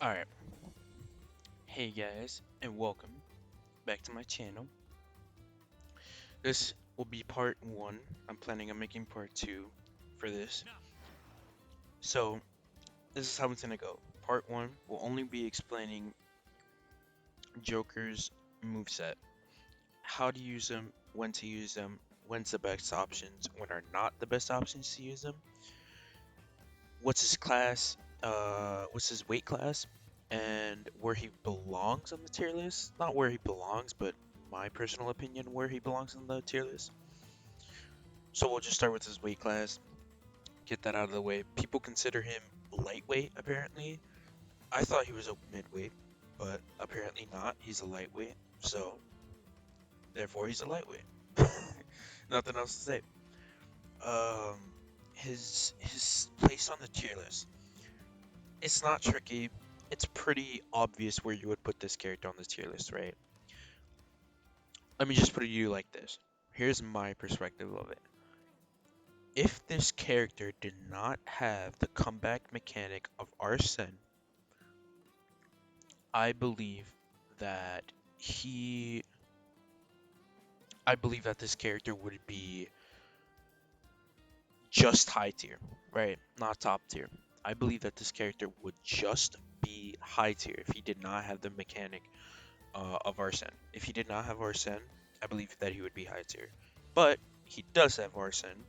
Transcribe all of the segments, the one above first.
Alright, hey guys, and welcome back to my channel. This will be part 1. I'm planning on making part 2 for this. So, this is how it's gonna go. Part 1 will only be explaining Joker's moveset, how to use them, when's the best options, when are not the best options to use them, what's his class, what's his weight class, and where he belongs on the tier list. Not where he belongs, but my personal opinion where he belongs on the tier list. So we'll just start with his weight class, get that out of the way. People consider him lightweight, apparently. I thought he was a midweight, but apparently not. He's a lightweight, so therefore he's a lightweight. Nothing else to say. Um, his place on the tier list. It's not tricky. It's pretty obvious where you would put this character on the tier list, right? Let me just put it to you like this. Here's my perspective of it. If this character did not have the comeback mechanic of Arsene, I believe that he I believe that this character would be just high tier, right? Not top tier. I believe that this character would just be high tier if he did not have the mechanic of Arsene. If he did not have Arsene, I believe that he would be high tier. But he does have Arsene,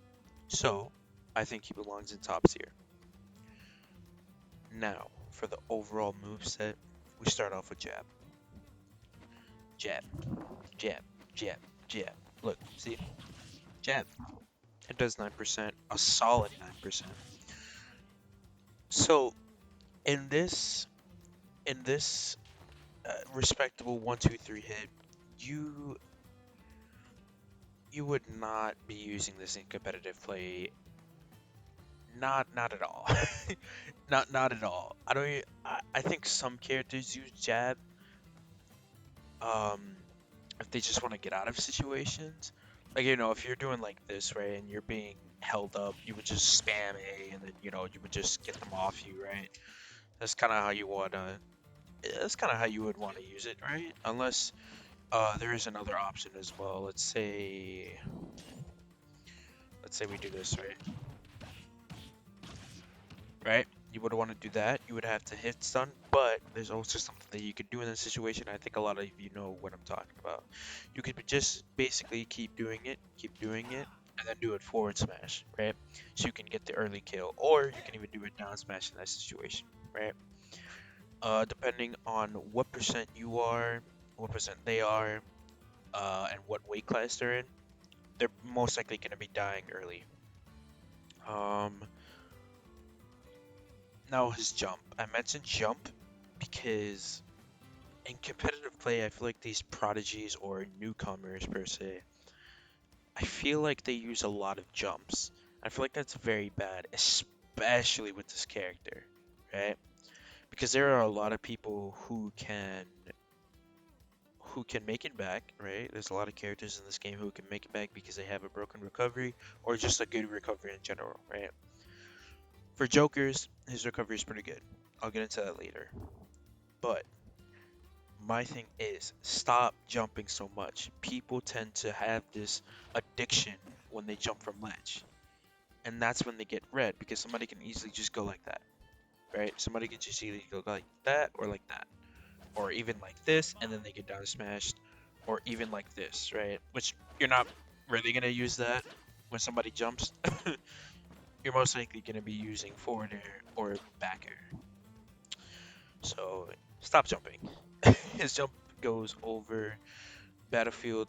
so I think he belongs in top tier. Now, for the overall move set, we start off with jab. Jab, jab, jab, jab. Look, see? Jab. It does 9%, a solid 9%. So, in this respectable 1, 2, 3 hit, you you would not be using this in competitive play. Not at all. Not at all. I don't. I think some characters use jab. Um, if they just want to get out of situations, like if you're doing like this, right, and you're being held up, you would just spam A, and then you would just get them off you, right? That's kind of how you wanna. That's kind of how you would want to use it, right? Unless there is another option as well. Let's say we do this, right? Right? You would want to do that. You would have to hit stun, but there's also something that you could do in this situation. I think a lot of you know what I'm talking about. You could just basically keep doing it, and then do it forward smash, right? So you can get the early kill, or you can even do it down smash in that situation, right? Depending on what percent you are, what percent they are, and what weight class they're in, they're most likely going to be dying early. Um, Now his jump. I mentioned jump because in competitive play, I feel like these prodigies or newcomers per se, I feel like they use a lot of jumps. I feel like that's very bad, especially with this character, right? Because there are a lot of people who can make it back, right? There's a lot of characters in this game who can make it back because they have a broken recovery or just a good recovery in general, right? For Jokers, his recovery is pretty good. I'll get into that later. But my thing is stop jumping so much. People tend to have this addiction when they jump from ledge. And that's when they get red because somebody can easily just go like that, right? Somebody can just easily go like that or like that. Or even like this and then they get down smashed. Or even like this, right? Which you're not really gonna use that when somebody jumps. You're most likely gonna be using forward air or back air. So stop jumping. His jump goes over Battlefield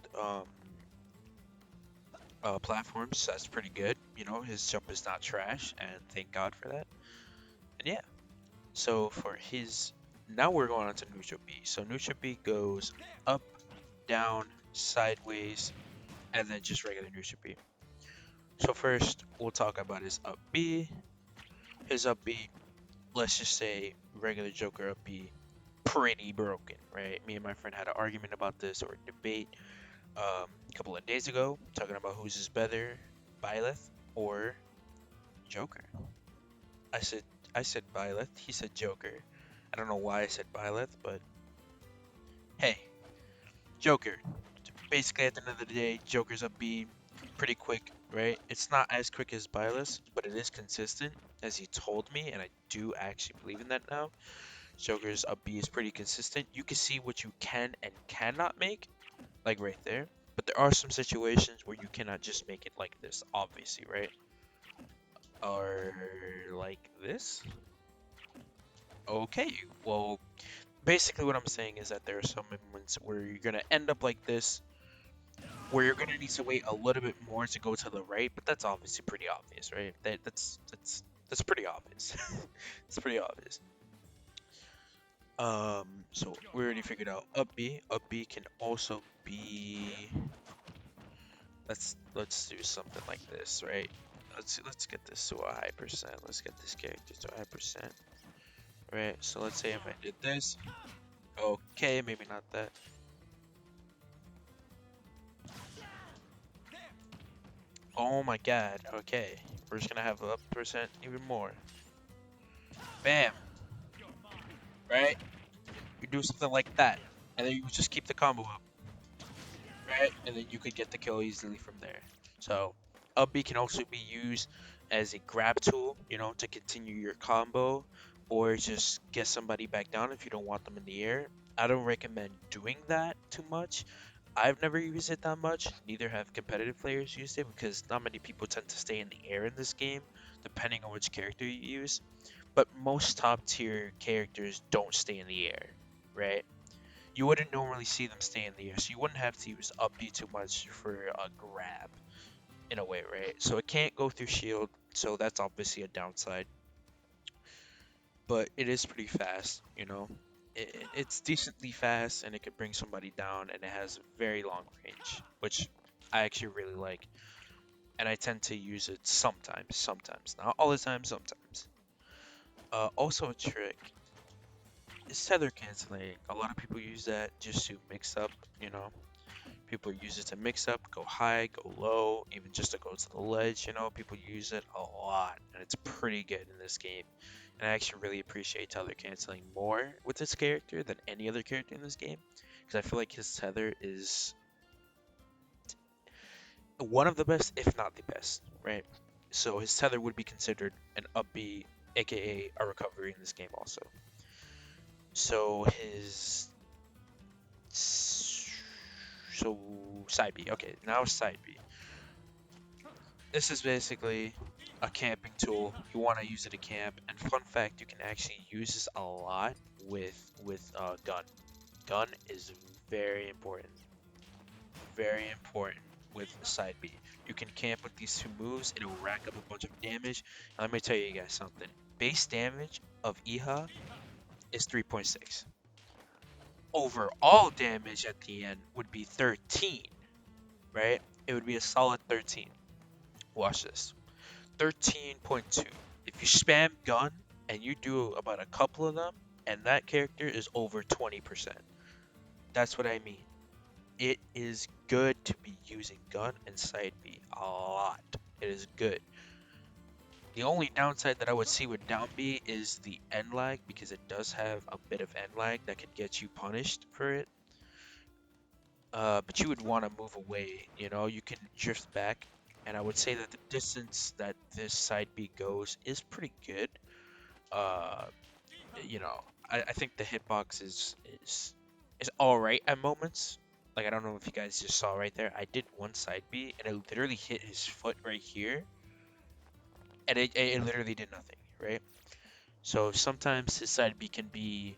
platforms. That's pretty good. His jump is not trash, and thank God for that. And yeah, so for his, now we're going on to neutral B. So neutral B goes up, down, sideways, and then just regular neutral B. So first, we'll talk about his up B. His up B, let's just say regular Joker up B, pretty broken, right? Me and my friend had an argument about this or a debate a couple of days ago, talking about whose is better, Byleth or Joker. I said I said Byleth. He said Joker. I don't know why I said Byleth, but hey, Joker. Basically, at the end of the day, Joker's up B pretty quick, right? It's not as quick as Byleth, but it is consistent, as he told me, and I do actually believe in that now. Joker's up B is pretty consistent. You can see what you can and cannot make, like right there. But there are some situations where you cannot just make it like this, obviously, right? Or like this. Okay, well, basically what I'm saying is that there are some moments where you're gonna end up like this, where you're gonna need to wait a little bit more to go to the right, but that's obviously pretty obvious, right? That's pretty obvious. It's pretty obvious. So we already figured out up B. Up B can also be. Let's do something like this, right? Let's get this to a high percent. Let's get this character to a high percent, right? So let's say if I did this, okay, maybe not that. Oh my god, okay. We're just gonna have up percent even more. Bam, right? You do something like that, and then you just keep the combo up, right? And then you could get the kill easily from there. So, up B can also be used as a grab tool, to continue your combo, or just get somebody back down if you don't want them in the air. I don't recommend doing that too much. I've never used it that much. Neither have competitive players used it because not many people tend to stay in the air in this game, depending on which character you use. But most top tier characters don't stay in the air, right? You wouldn't normally see them stay in the air, so you wouldn't have to use up B too much for a grab in a way, right? So it can't go through shield, so that's obviously a downside. But it is pretty fast, It's decently fast, and it could bring somebody down, and it has very long range, which I actually really like. And I tend to use it sometimes, not all the time, sometimes. Also a trick is tether canceling. A lot of people use that just to mix up, People use it to mix up, go high, go low, even just to go to the ledge, People use it a lot, and it's pretty good in this game. And I actually really appreciate tether canceling more with this character than any other character in this game, because I feel like his tether is one of the best, if not the best, right? So his tether would be considered an up B, aka a recovery in this game also. So so side B. Okay, now side B. This is basically a camping tool. You want to use it to camp. And fun fact, you can actually use this a lot with gun. Gun is very important. Very important with side B. You can camp with these two moves. It'll rack up a bunch of damage. And let me tell you guys something. Base damage of Iha is 3.6. Overall damage at the end would be 13, right? It would be a solid 13. Watch this. 13.2. If you spam gun and you do about a couple of them, and that character is over 20%. That's what I mean. It is good to be using gun and side B a lot. It is good. The only downside that I would see with down B is the end lag, because it does have a bit of end lag that could get you punished for it. But you would want to move away, you can drift back. And I would say that the distance that this side B goes is pretty good. Uh, you know, I think the hitbox is all right at moments. Like, I don't know if you guys just saw right there. I did one side B, and it literally hit his foot right here, and it literally did nothing, right? So sometimes his side B can be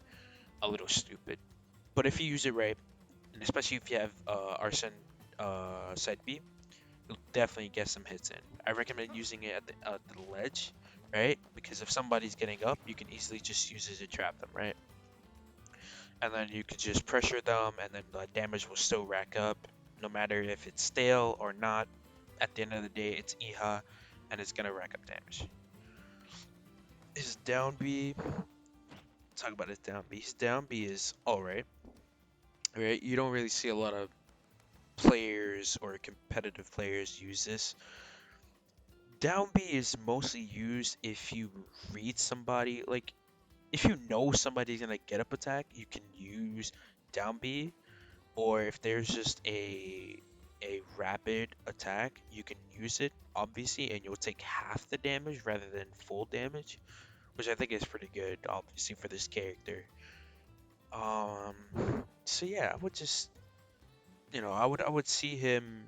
a little stupid, but if you use it right, and especially if you have Arson side B, you'll definitely get some hits in. I recommend using it at the ledge, right? Because if somebody's getting up, you can easily just use it to trap them, right? And then you could just pressure them, and then the damage will still rack up, no matter if it's stale or not. At the end of the day, it's Iha, and it's gonna rack up damage. His down B, talk about his down B. His down B is alright. Right? You don't really see a lot of players or competitive players use this. Down B is mostly used if you read somebody. Like, if you know somebody's gonna get up attack, you can use down B, or if there's just a rapid attack, you can use it obviously, and you'll take half the damage rather than full damage, which I think is pretty good, obviously for this character. So yeah, I would just, I would see him.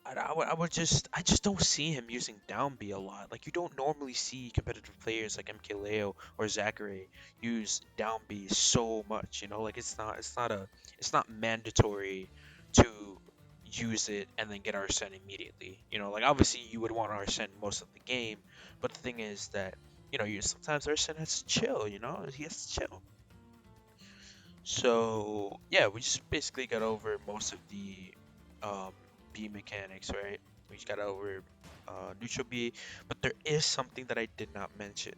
I just don't see him using down B a lot. Like you don't normally see competitive players like MKLeo or Zachary use down B so much. Like it's not mandatory to use it and then get Arsene immediately. Like obviously you would want Arsene most of the game, but the thing is that you sometimes Arsene has to chill. He has to chill. So yeah, we just basically got over most of the um, B mechanics, right? We just got over neutral B, but there is something that I did not mention.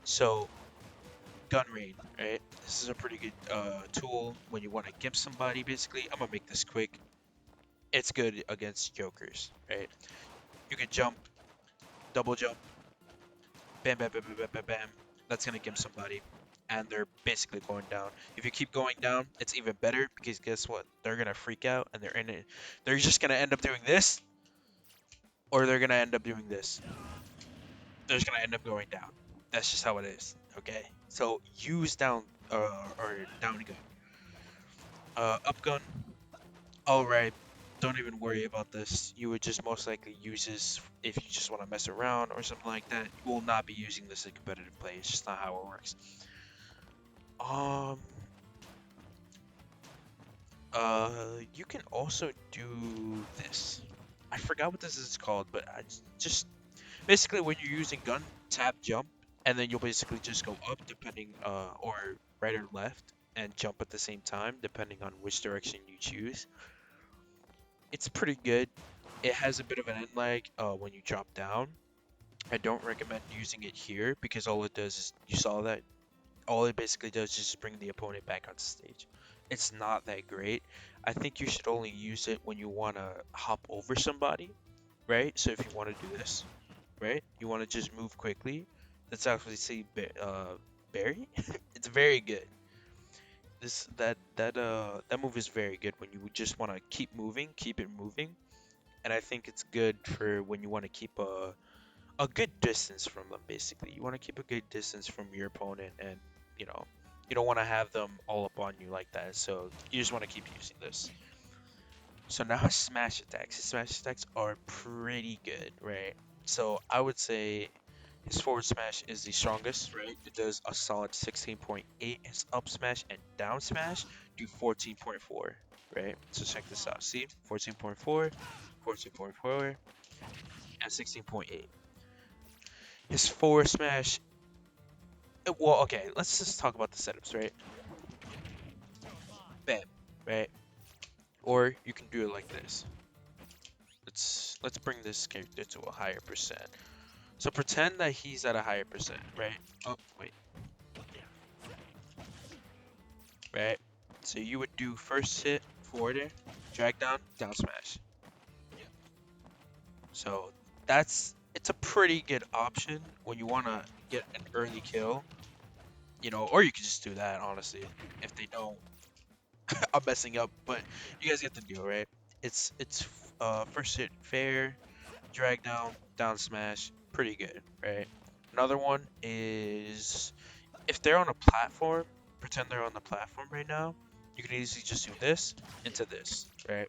So gun rain, right? This is a pretty good tool when you want to gimp somebody. Basically, I'm gonna make this quick. It's good against jokers, right? You can jump, double jump, bam, bam, bam, bam, bam, bam, bam. That's gonna give somebody, and they're basically going down. If you keep going down, it's even better because guess what? They're gonna freak out, and they're in it. They're just gonna end up doing this, or they're gonna end up doing this. They're just gonna end up going down. That's just how it is. Okay. So use down or down gun, up gun. All right. Don't even worry about this. You would just most likely use this if you just want to mess around or something like that. You will not be using this in competitive play. It's just not how it works. Um, you can also do this. I forgot what this is called, but I just basically when you're using gun, tap jump, and then you'll basically just go up depending, or right or left, and jump at the same time depending on which direction you choose. It's pretty good. It has a bit of an end lag when you drop down. I don't recommend using it here because all it does is you saw that all it basically does is just bring the opponent back on stage. It's not that great. I think you should only use it when you want to hop over somebody, right? So if you want to do this, right? You want to just move quickly. That's actually say Barry. It's very good. That move is very good when you just want to keep moving, keep it moving, and I think it's good for when you want to keep a good distance from them. Basically, you want to keep a good distance from your opponent, and you know you don't want to have them all up on you like that. So you just want to keep using this. So now his smash attacks. His smash attacks are pretty good, right? So I would say his forward smash is the strongest, right? It does a solid 16.8. His up smash and down smash do 14.4, right? So check this out. See, 14.4, 14.4, and 16.8. His forward smash. Well, okay, let's just talk about the setups, right? Bam, right? Or you can do it like this. Let's bring this character to a higher percent. So pretend that he's at a higher percent, right? Oh, wait, right? So you would do first hit, forward air, drag down, down smash. So it's a pretty good option when you want to get an early kill, or you could just do that, honestly, if they don't. I'm messing up, but you guys get the deal, right? It's first hit fair, drag down, down smash, pretty good, right? Another one is if they're on a platform, pretend they're on the platform right now, you can easily just do this into this, right?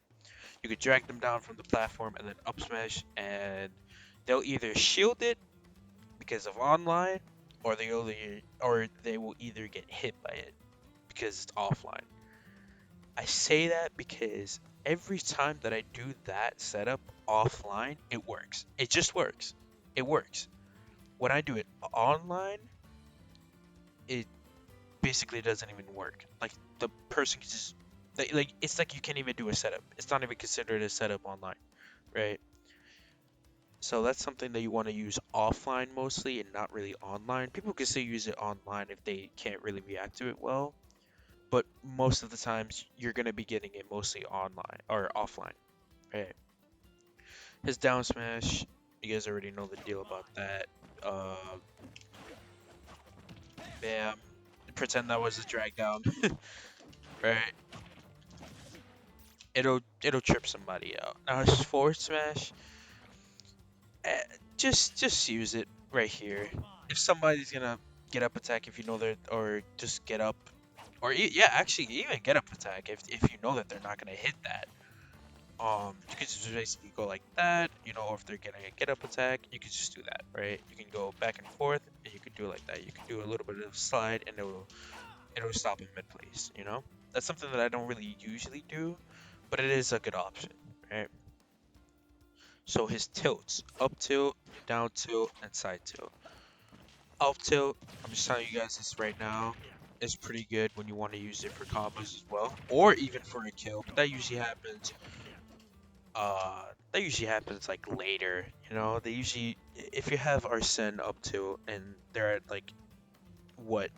You could drag them down from the platform and then up smash, and they'll either shield it because of online, or they will either get hit by it because it's offline. I say that because every time that I do that setup offline, it works. It just works. It works. When I do it online, it basically doesn't even work. Like the person can just like it's like you can't even do a setup. It's not even considered a setup online, right? So that's something that you want to use offline mostly and not really online. People can still use it online if they can't really react to it well, but most of the times you're going to be getting it mostly online or offline, right? His down smash, you guys already know the deal about that. Uh, Bam. Pretend that was a drag down. Right? It'll trip somebody out. Now his forward smash, eh, just use it right here. If somebody's gonna get up attack, if you know they're, or just get up, or yeah, actually even get up attack if you know that they're not gonna hit that. You could just basically go like that, or if they're getting a get up attack, you could just do that, right? You can go back and forth, and you can do it like that. You can do a little bit of slide, and it'll stop in mid place. That's something that I don't really usually do, but it is a good option, right? So his tilts, up tilt, down tilt, and side tilt. Up tilt, I'm just telling you guys this right now, is pretty good when you want to use it for combos as well, or even for a kill. But that usually happens like later. They usually, if you have Arsene up tilt and they're at like what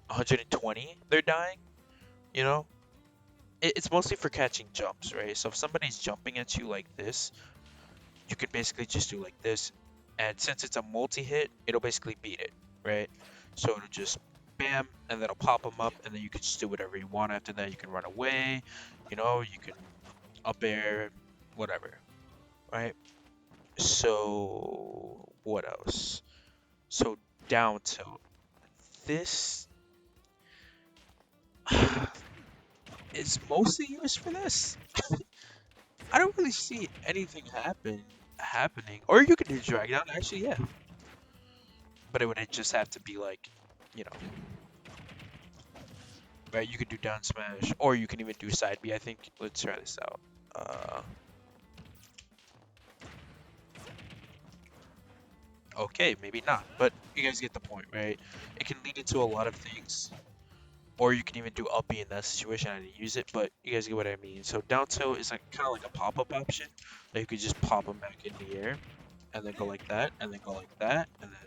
120, they're dying. You know, it's mostly for catching jumps, right? So if somebody's jumping at you like this, you could basically just do like this, and since it's a multi-hit, it'll basically beat it, right? So it'll just bam, and that'll pop them up, and then you can just do whatever you want after that. You can run away, you can up air, whatever, right? So what else? So down tilt. This is mostly used for this. I don't really see anything happening. Or you could do drag down, actually, yeah. But it would just have to be like, you know, right? You could do down smash, or you can even do side B. I think. Let's try this out. Okay, maybe not, but you guys get the point, right? It can lead into a lot of things, or you can even do up B in that situation. I didn't use it, but you guys get what I mean. So down tilt is like kind of like a pop-up option that you could just pop them back in the air, and then go like that, and then go like that, and then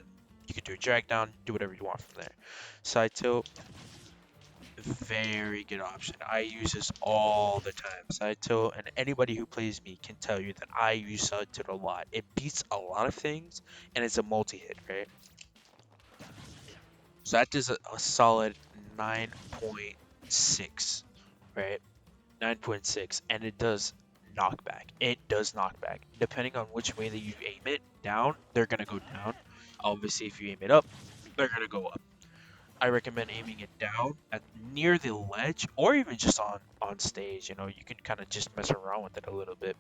you could do a drag down, do whatever you want from there. Side tilt, very good option. I use this all the time. Side tilt, and anybody who plays me can tell you that I use side tilt a lot. It beats a lot of things, and it's a multi-hit, right? So that does a solid 9.6, right? 9.6, and it does knockback. It does knockback. Depending on which way that you aim it down, they're gonna go down. Obviously, if you aim it up, they're gonna go up. I recommend aiming it down at near the ledge, or even just on stage. You can kind of just mess around with it a little bit.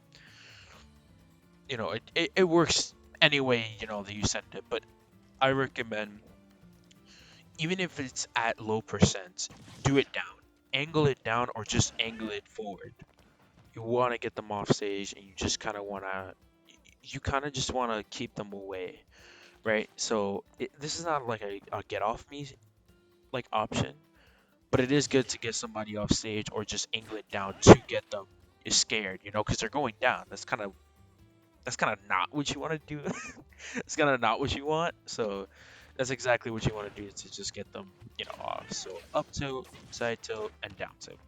It works any way that you send it, but I recommend, even if it's at low percent, do it down, angle it down, or just angle it forward. You want to get them off stage, and you kind of just want to keep them away, right? So this is not like a get off me like option. But it is good to get somebody off stage, or just angle it down to get them scared, because they're going down. That's kind of not what you want to do. It's kind of not what you want. So that's exactly what you want to do, to just get them, off. So up tilt, side tilt, and down tilt.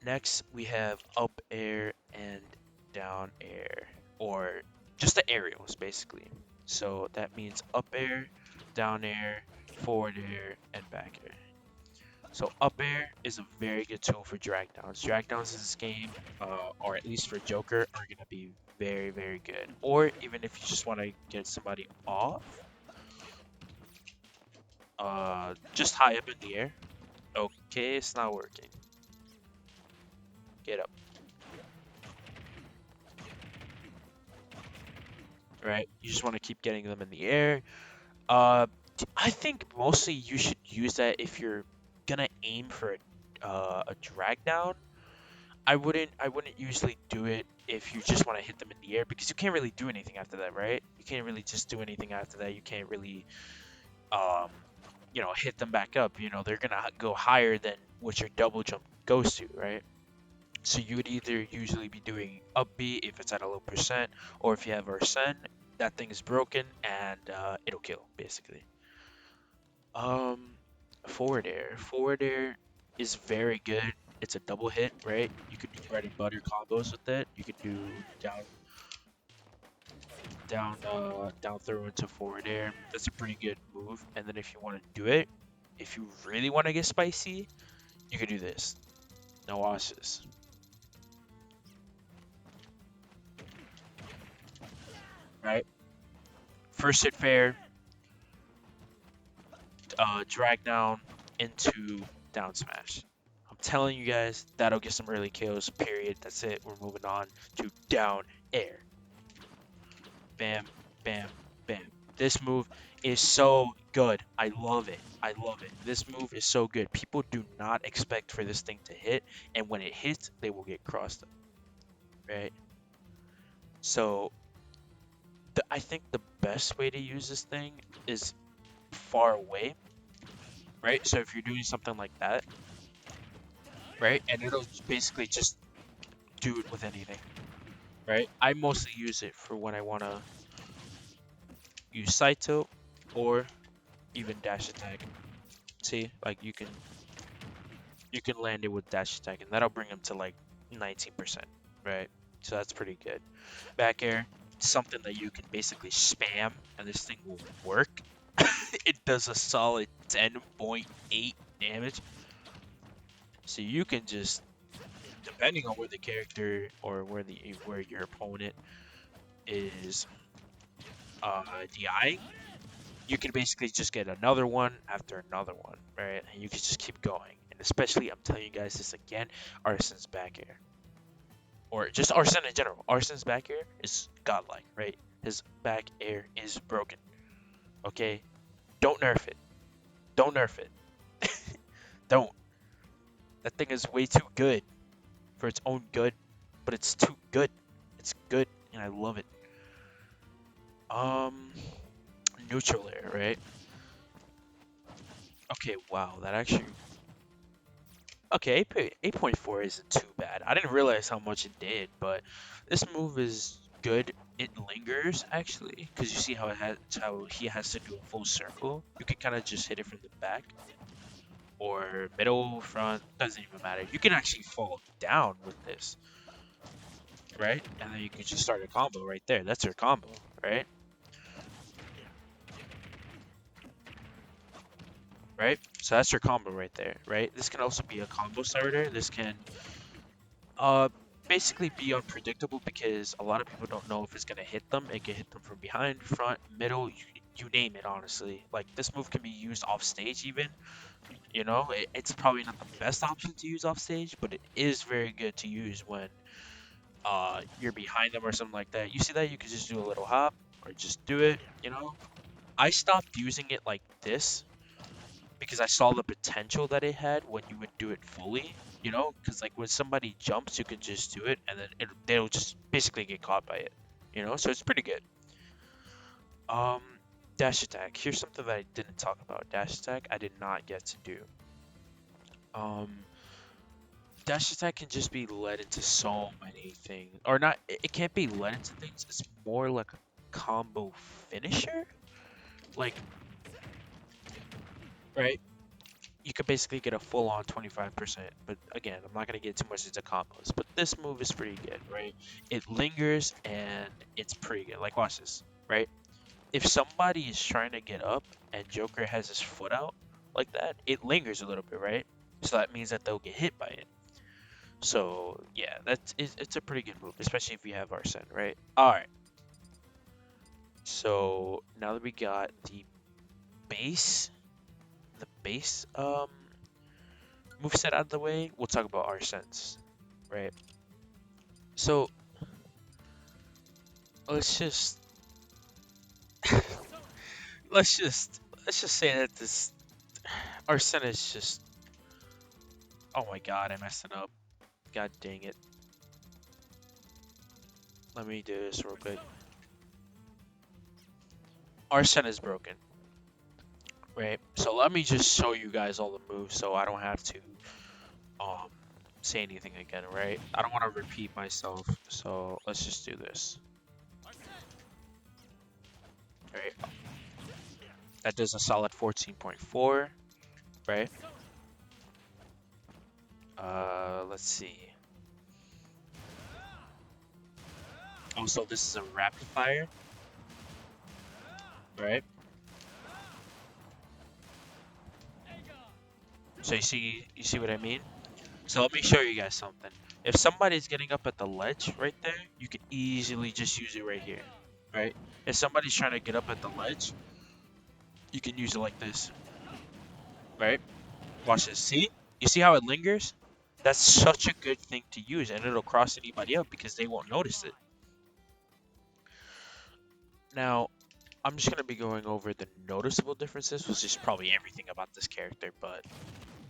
Next, we have up air and down air, or just the aerials basically. So that means up air, down air, forward air, and back air. So up air is a very good tool for drag downs. Drag downs in this game, or at least for Joker, are gonna be very, very good. Or even if you just want to get somebody off, just high up in the air. Okay, it's not working. Get up, right? You just want to keep getting them in the air. Uh, I think mostly you should use that if you're gonna aim for a drag down. I wouldn't usually do it if you just want to hit them in the air, because you can't really do anything after that, right? You can't really just do anything after that. You can't really um hit them back up. They're gonna go higher than what your double jump goes to, right? So you would either usually be doing up B if it's at a low percent, or if you have Arsene, that thing is broken, and it'll kill basically. Um, Forward air is very good. It's a double hit, right? You could do bread and butter combos with it. You could do down down throw into forward air. That's a pretty good move. And then if you want to do it, if you really want to get spicy, you could do this. Now watch this. Right? First hit fair, drag down into down smash. I'm telling you guys, that'll get some early kills, period. That's it. We're moving on to down air. Bam, bam, bam. This move is so good. I love it. I love it. This move is so good. People do not expect for this thing to hit, and when it hits, they will get crossed up, right? So I think the best way to use this thing is far away, right? So if you're doing something like that, right, and it'll basically just do it with anything, right? I mostly use it for when I want to use side tilt or even dash attack. See, like you can land it with dash attack, and that'll bring him to like 19%, right? So that's pretty good. Back air, something that you can basically spam, and this thing will work. It does a solid 10.8 damage. So you can just, depending on where the character or where your opponent is DI, you can basically just get another one after another one, right? And you can just keep going. And especially, I'm telling you guys this again, Arsen's back air. Or just Arsen in general. Arsen's back air is godlike, right? His back air is broken. Okay? Don't nerf it. Don't nerf it. Don't. That thing is way too good for its own good, but it's too good. It's good, and I love it. Um, neutral air, right? Okay, wow, that actually. Okay, 8.4 isn't too bad. I didn't realize how much it did, but this move is good. It lingers actually, because you see how he has to do a full circle. You can kind of just hit it from the back or middle, front, doesn't even matter. You can actually fall down with this, right? And then you can just start a combo right there. That's your combo, right? Right? So that's your combo right there, right? This can also be a combo starter. This can Uh, basically be unpredictable because a lot of people don't know if it's gonna hit them. It can hit them from behind, front, middle, you name it. Honestly, like this move can be used off stage even. You know, it's probably not the best option to use off stage, but it is very good to use when you're behind them or something like that. You see that you could just do a little hop or just do it. You know, I stopped using it like this because I saw the potential that it had when you would do it fully, you know, because like when somebody jumps, you can just do it, and then they'll just basically get caught by it, you know. So it's pretty good. Um, dash attack. Here's something that I didn't talk about. Dash attack, I did not get to do. Um, dash attack can just be led into so many things, or not. It can't be led into things. It's more like a combo finisher, like right. You could basically get a full-on 25%. But again, I'm not gonna get too much into combos. But this move is pretty good, right? It lingers and it's pretty good. Like watch this, right? If somebody is trying to get up and Joker has his foot out like that, it lingers a little bit, right? So that means that they'll get hit by it. So yeah, it's a pretty good move, especially if you have Arsene, right? All right. So now that we got base, the base moveset out of the way, we'll talk about our sense, right? So let's just let's just say that this Arsene is just, oh my god, I messed it up. God dang it. Let me do this real quick. Arsene is broken, right? So let me just show you guys all the moves so I don't have to um say anything again, right? I don't want to repeat myself, so let's just do this. Right? That does a solid 14.4, right? Let's see. Also, this is a rapid fire. right? So you see what I mean? So let me show you guys something. If somebody's getting up at the ledge right there, you can easily just use it right here, right? If somebody's trying to get up at the ledge, you can use it like this, right? Watch this. See? You see how it lingers? That's such a good thing to use, and it'll cross anybody up because they won't notice it. Now, I'm just gonna be going over the noticeable differences, which is probably everything about this character, but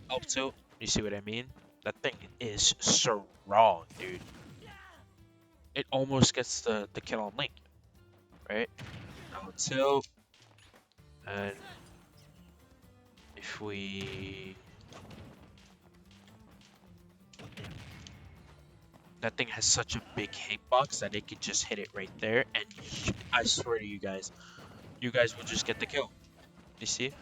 up tilt, you see what I mean? That thing is strong, dude. It almost gets the kill on Link, right? Up tilt, and if we... That thing has such a big hitbox that it can just hit it right there, and I swear to you guys will just get the kill. You see?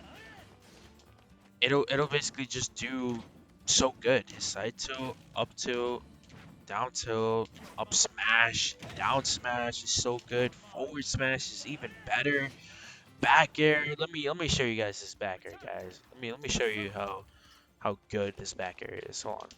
It'll basically just do so good. His side tilt, up tilt, down tilt, up smash, down smash is so good. Forward smash is even better. Back air. Let me show you guys this back air, guys. Let me show you how good this back air is. Hold on.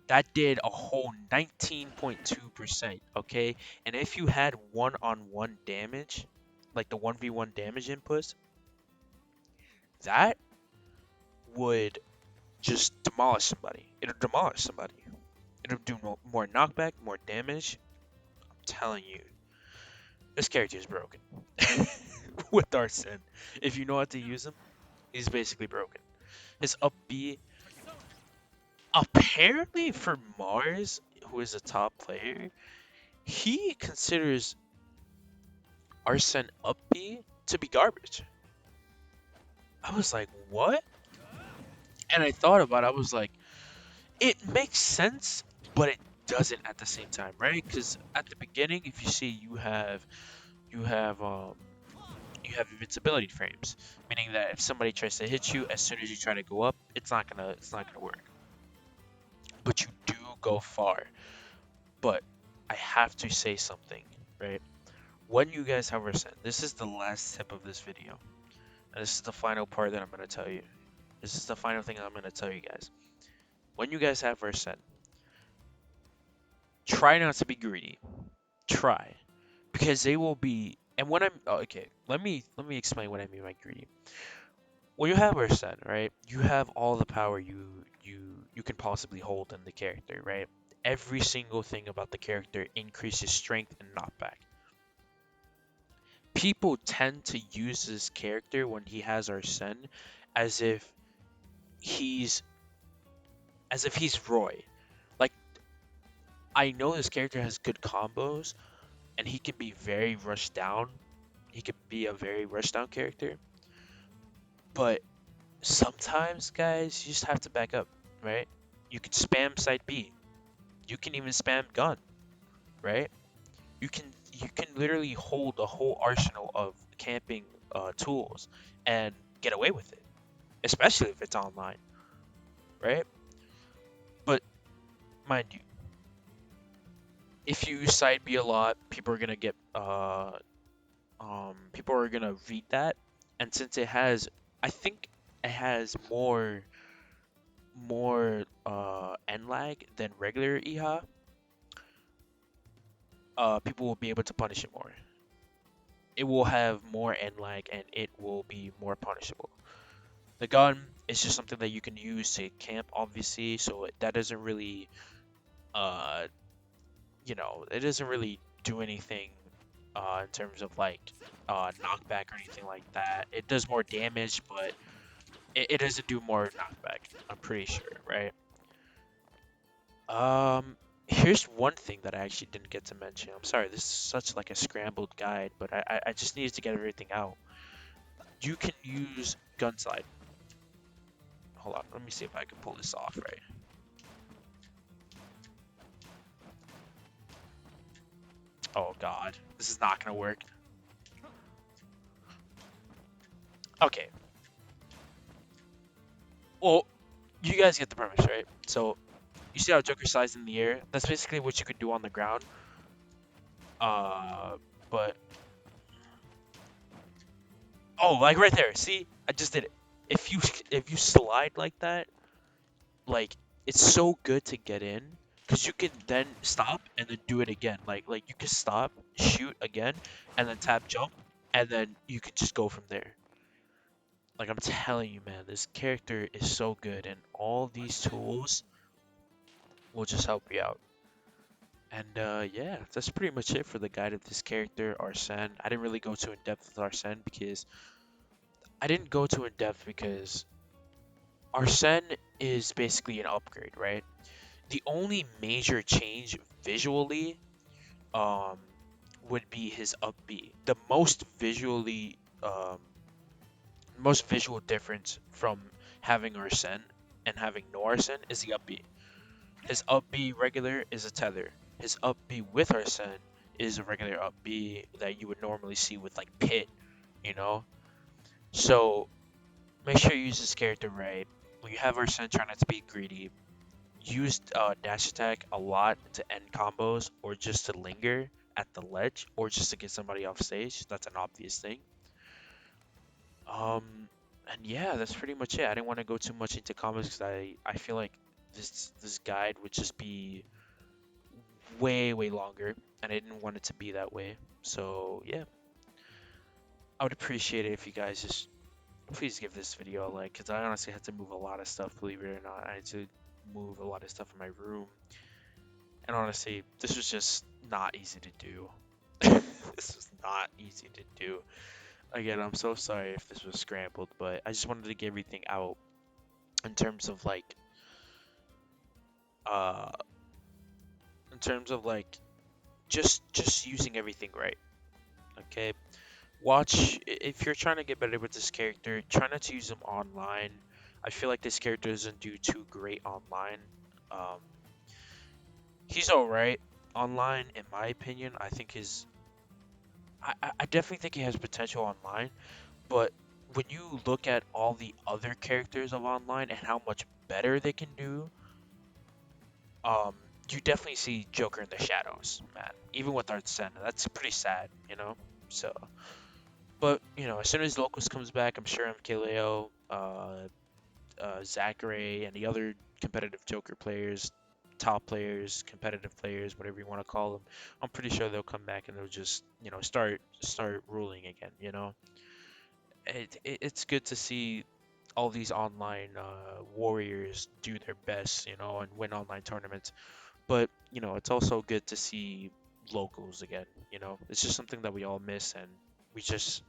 That did a whole 19.2%, okay? And if you had one-on-one damage, like the 1v1 damage inputs, that would just demolish somebody. It'll demolish somebody. It'll do more knockback, more damage. I'm telling you, this character is broken. With Arsene. If you know how to use him, he's basically broken. His up B, apparently for Mars, who is a top player, he considers Arsene up B to be garbage. I was like, what? And I thought about it, I was like, it makes sense, but it doesn't at the same time, right? Because at the beginning, if you see you have um you have invincibility frames, meaning that if somebody tries to hit you as soon as you try to go up, it's not gonna work. But you do go far. But I have to say something, right? When you guys have Arsene, this is the last tip of this video. And this is the final part that I'm gonna tell you. This is the final thing I'm gonna tell you guys. When you guys have Arsene, try not to be greedy. Try. Because they will be, and when I'm okay, let me explain what I mean by greedy. When you have Arsene, right, you have all the power you can possibly hold in the character, right? Every single thing about the character increases strength and knockback. People tend to use this character when he has Arsene as if he's he's Roy. Like, I know this character has good combos and he can be very rushed down. He could be a very rushed down character, but sometimes, guys, you just have to back up, right? You can spam side B. You can even spam gun, right? You can literally hold a whole arsenal of camping tools and get away with it, especially if it's online, right? But mind you, if you use side B a lot, people are gonna get people are gonna read that, and since it has, I think it has more end lag than regular EHA, people will be able to punish it more. It will have more end lag and it will be more punishable. The gun is just something that you can use to camp, obviously, so that doesn't really, uh, it doesn't really do anything in terms of like knockback or anything like that. It does more damage, but it doesn't do more knockback. I'm pretty sure, right? Here's one thing that I actually didn't get to mention. I'm sorry, this is such like a scrambled guide, but I just needed to get everything out. You can use gun slide. Hold on, let me see if I can pull this off right. Oh god, this is not gonna work. Okay. Well, you guys get the premise, right? So you see how Joker slides in the air? That's basically what you could do on the ground. Uh, but Oh, like right there. See, I just did it. If you slide like that, like it's so good to get in because you can then stop and then do it again. Like you can stop, shoot again, and then tap jump, and then you can just go from there. Like I'm telling you, man, this character is so good, and all these tools will just help you out. And yeah, that's pretty much it for the guide of this character, Arsene. I didn't really go too in depth with Arsene because I didn't go too in depth because Arsene is basically an upgrade, right? The only major change visually um would be his up B. The most visual difference from having Arsene and having no Arsene is the up B. His up B regular is a tether. His up B with Arsene is a regular up B that you would normally see with like Pit, you know? So make sure you use this character right. When you have Arsene, try not to be greedy. Use dash attack a lot to end combos or just to linger at the ledge or just to get somebody off stage. That's an obvious thing. And yeah, that's pretty much it. I didn't want to go too much into combos because I feel like this guide would just be way longer, and I didn't want it to be that way. So yeah, I would appreciate it if you guys just please give this video a like, because I honestly had to move a lot of stuff. Believe it or not, I had to move a lot of stuff in my room. And honestly, this was just not easy to do. This was not easy to do. Again, I'm so sorry if this was scrambled, but I just wanted to get everything out in terms of like uh in terms of like just using everything right. Okay? Watch if you're trying to get better with this character, try not to use him online. I feel like this character doesn't do too great online. Um he's alright online in my opinion. I definitely think he has potential online. But when you look at all the other characters of online and how much better they can do, um, you definitely see Joker in the shadows, man. Even with Art Senna, that's pretty sad, you know. So, but as soon as Locust comes back, I'm sure MKLeo, Zachary, and the other competitive Joker players, top players, competitive players, whatever you want to call them, I'm pretty sure they'll come back and they'll just start ruling again. It's good to see all these online warriors do their best, and win online tournaments. But it's also good to see locals again. It's just something that we all miss, and we just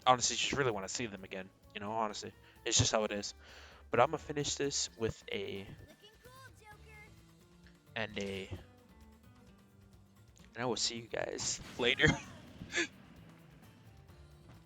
honestly just really want to see them again. Honestly, it's just how it is. But I'm gonna finish this with and a, and I will see you guys later.